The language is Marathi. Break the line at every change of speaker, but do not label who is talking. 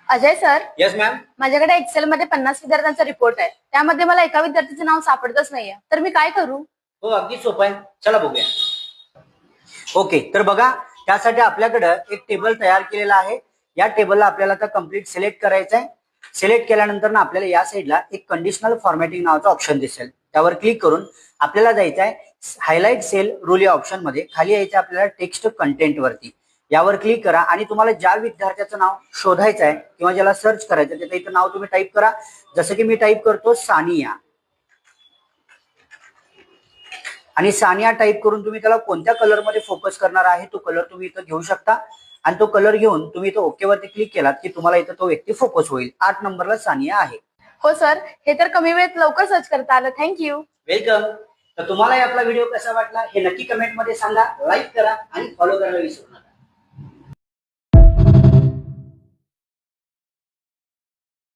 Ajay sir,
yes ma'am.
माझ्याकडे एक्सेल मध्ये 50 विद्यार्थ्यांचा रिपोर्ट आहे. त्यामध्ये मला एका विद्यार्थीचे नाव सापडतच नाहीये, तर मी काय करू?
हो, अगदी सोपं आहे. चला बघूया. ओके, तर बघा, त्यासाठी आपल्याकडे एक टेबल तयार केलेला आहे. या टेबलला आपल्याला आता कम्प्लीट सिलेक्ट करायचं आहे. सिलेक्ट केल्यानंतर ना आपल्याला या साईडला एक कंडिशनल फॉर्मॅटिंग नावाचा ऑप्शन दिसेल. त्यावर क्लिक करून आपल्याला जायचं आहे हायलाइट सेल रूल या ऑप्शन मध्ये. खाली यायचं आपल्याला टेक्स्ट कंटेंट वरती. यावर क्लिक करा आणि तुम्हाला ज्या विद्यार्थ्याचं नाव शोधायचं आहे किंवा ज्याला सर्च करायचं आहे त्याचं इथं नाव तुम्ही टाईप करा. जसं की मी टाईप करतो सानिया. आणि सानिया टाईप करून तुम्ही त्याला कोणत्या कलरमध्ये फोकस करणार आहे तो कलर तुम्ही इथं घेऊ शकता. आणि तो कलर घेऊन तुम्ही इथं ओके वरती क्लिक केलात की तुम्हाला इथं तो व्यक्ती फोकस होईल. 8 नंबरला सानिया आहे.
हो सर, हे तर कमी वेळेत लवकर सर्च करता आलं. थँक्यू.
वेलकम. तर तुम्हाला आपला व्हिडिओ कसा वाटला हे नक्की कमेंट मध्ये सांगा. लाईक करा आणि फॉलो करायला विसरू नका.